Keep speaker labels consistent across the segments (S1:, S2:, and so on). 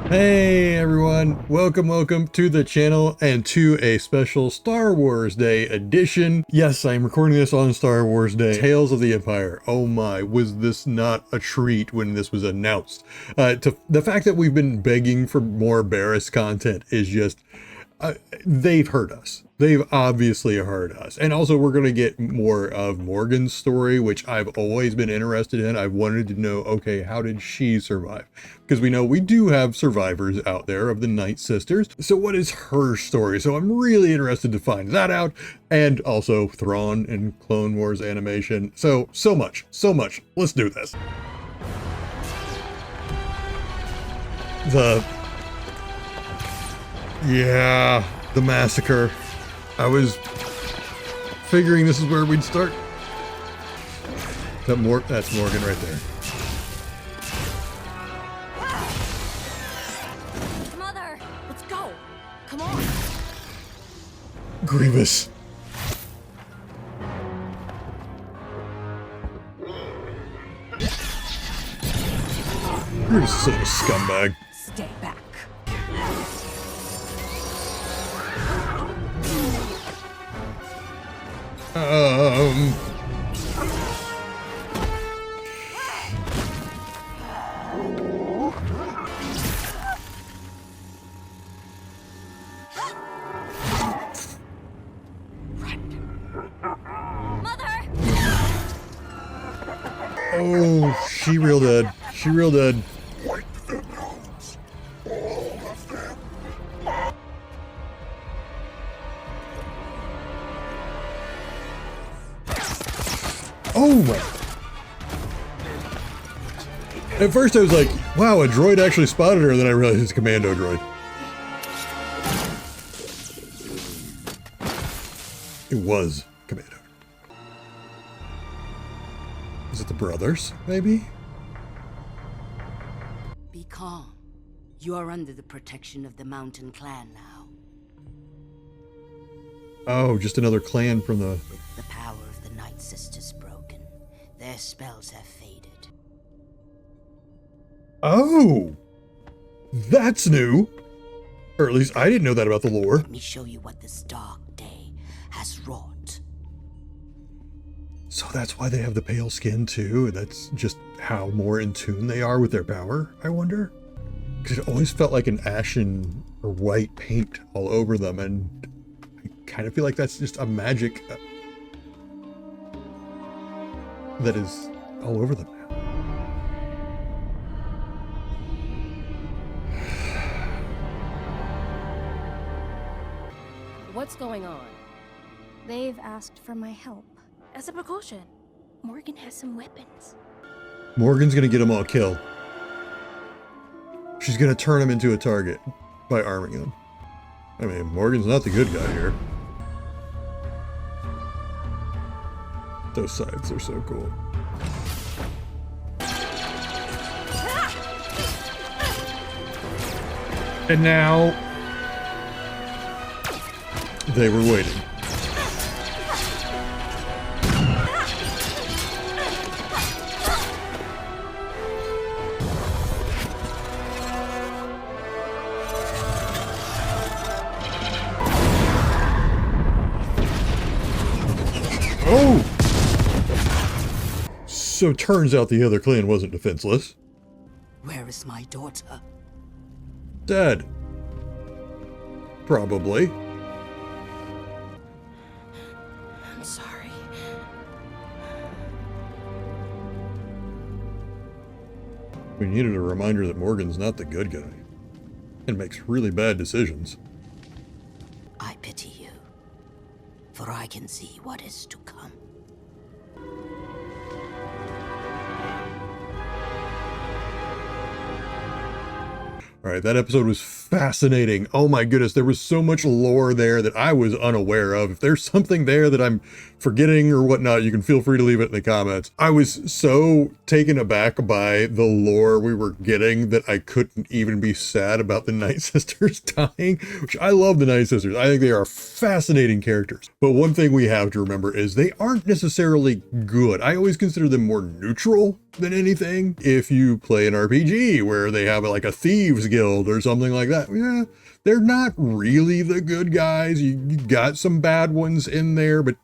S1: Hey everyone, welcome to the channel and to a special Star Wars Day edition. Yes, I'm recording this on Star Wars Day. Tales of the Empire. Oh my, was this not a treat when this was announced? The fact that we've been begging for more Barriss content is just, they've heard us. They've obviously heard us. And also we're going to get more of Morgan's story, which I've always been interested in. I've wanted to know, okay, how did she survive? Because we know we do have survivors out there of the Night Sisters. So what is her story? So I'm really interested to find that out. And also Thrawn and Clone Wars animation. So much. Let's do this. The massacre. I was figuring this is where we'd start. That's Morgan right there.
S2: Mother, let's go. Come on.
S1: Grievous. You're such a scumbag.
S2: Stay back. Mother!
S1: Oh, she real dead. She real dead. Oh my. At first I was like, wow, a droid actually spotted her, and then I realized it's a commando droid. It was commando. Is it the brothers, maybe?
S3: Be calm. You are under the protection of the Mountain Clan now.
S1: Oh, just another clan from the...
S3: The power of the Night Sisters broken. Their spells have faded.
S1: Oh! That's new! Or at least I didn't know that about the lore.
S3: Let me show you what this dark day has wrought.
S1: So that's why they have the pale skin too? That's just how more in tune they are with their power, I wonder? Because it always felt like an ashen or white paint all over them, and I kind of feel like that's just a magic that is all over them now.
S2: What's going on?
S4: They've asked for my help. As a precaution, Morgan has some weapons.
S1: Morgan's gonna get them all killed. She's gonna turn them into a target by arming them. I mean, Morgan's not the good guy here. Those sides are so cool. And now they were waiting. Oh! So turns out the other clan wasn't defenseless.
S3: Where is my daughter?
S1: Dead. Probably.
S2: I'm sorry.
S1: We needed a reminder that Morgan's not the good guy and makes really bad decisions.
S3: I pity you, for I can see what is to come.
S1: All right, that episode was fascinating. Oh my goodness, there was so much lore there that I was unaware of. If there's something there that I'm forgetting or whatnot, you can feel free to leave it in the comments. I was so taken aback by the lore we were getting that I couldn't even be sad about the Night Sisters dying, which I love the Night Sisters. I think they are fascinating characters. But one thing we have to remember is they aren't necessarily good. I always consider them more neutral than anything. If you play an RPG where they have like a thieves guild or something like that, yeah, they're not really the good guys. You got some bad ones in there, but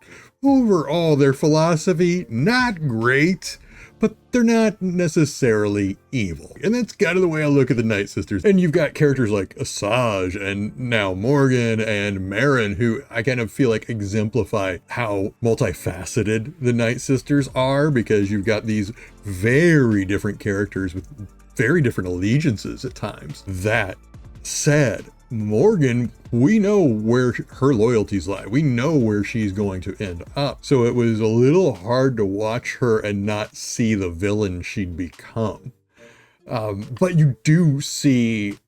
S1: overall their philosophy, not great. But they're not necessarily evil. And that's kind of the way I look at the Night Sisters. And you've got characters like Asajj and now Morgan and Marin, who I kind of feel like exemplify how multifaceted the Night Sisters are, because you've got these very different characters with very different allegiances at times. That said, Morgan, we know where her loyalties lie. We know where she's going to end up. So it was a little hard to watch her and not see the villain she'd become. But you do see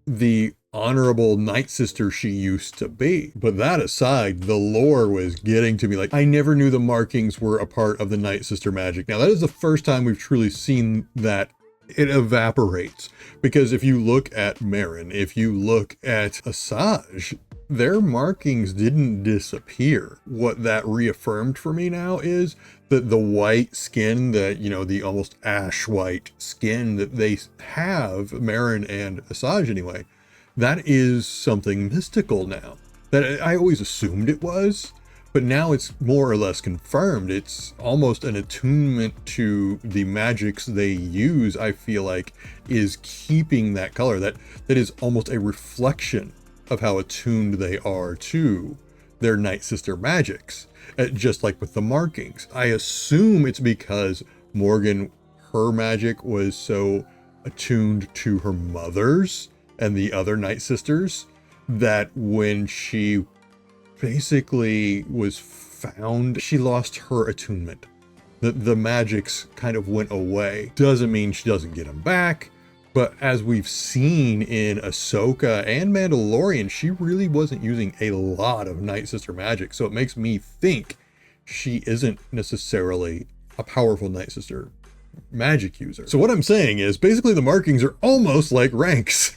S1: the honorable Night Sister she used to be. But that aside, the lore was getting to me. Like, I never knew the markings were a part of the Night Sister magic. Now, that is the first time we've truly seen that it evaporates, because if you look at Marin, if you look at Asajj, their markings didn't disappear. What that reaffirmed for me now is that the white skin, that, you know, the almost ash white skin that they have, Marin and Asajj anyway, that is something mystical now. That I always assumed it was, but now it's more or less confirmed. It's almost an attunement to the magics they use, I feel like, is keeping that color. That is almost a reflection of how attuned they are to their Night Sister magics, just like with the markings. I assume it's because Morgan, her magic was so attuned to her mother's and the other Night Sisters that when she basically was found, she lost her attunement. The magics kind of went away. Doesn't mean she doesn't get them back, but as we've seen in Ahsoka and Mandalorian, she really wasn't using a lot of Night Sister magic. So it makes me think she isn't necessarily a powerful Night Sister magic user. So what I'm saying is basically the markings are almost like ranks.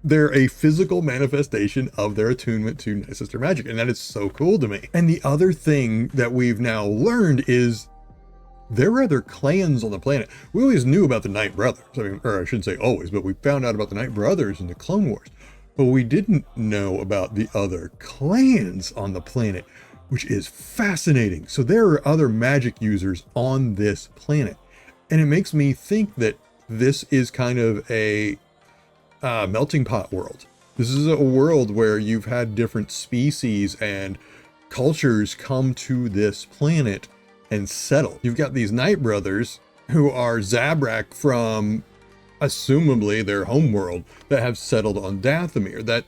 S1: They're a physical manifestation of their attunement to Night Sister magic, and that is so cool to me. And the other thing that we've now learned is there are other clans on the planet. We always knew about the Night Brothers. I mean, or I shouldn't say always, but we found out about the Night Brothers in the Clone Wars. But we didn't know about the other clans on the planet, which is fascinating. So there are other magic users on this planet. And it makes me think that this is kind of a melting pot world. This is a world where you've had different species and cultures come to this planet and settle. You've got these Night Brothers who are Zabrak from assumably their home world that have settled on Dathomir.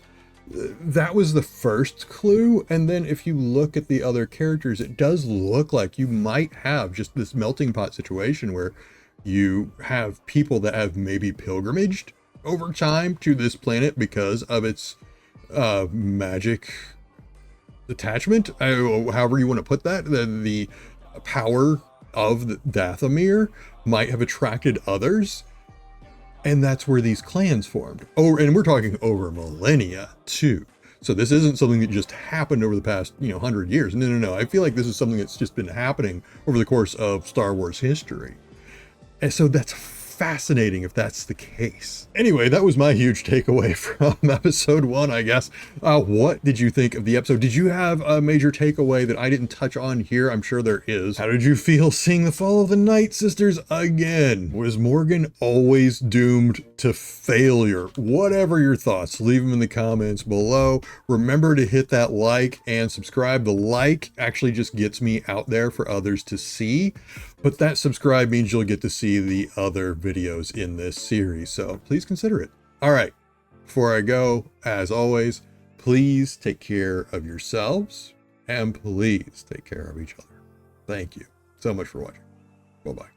S1: That was the first clue. And then if you look at the other characters, it does look like you might have just this melting pot situation where you have people that have maybe pilgrimaged over time to this planet because of its magic attachment, however you want to put that. The power of the Dathomir might have attracted others, and that's where these clans formed. Oh, and we're talking over millennia too. So this isn't something that just happened over the past 100 years. No. I feel like this is something that's just been happening over the course of Star Wars history. And so that's fascinating if that's the case. Anyway, that was my huge takeaway from episode 1, I guess. What did you think of the episode? Did you have a major takeaway that I didn't touch on here? I'm sure there is. How did you feel seeing the fall of the Night Sisters again? Was Morgan always doomed to failure? Whatever your thoughts, leave them in the comments below. Remember to hit that like and subscribe. The like actually just gets me out there for others to see, but that subscribe means you'll get to see the other videos in this series, so please consider it. All right, before I go, as always, please take care of yourselves and please take care of each other. Thank you so much for watching. Bye-bye.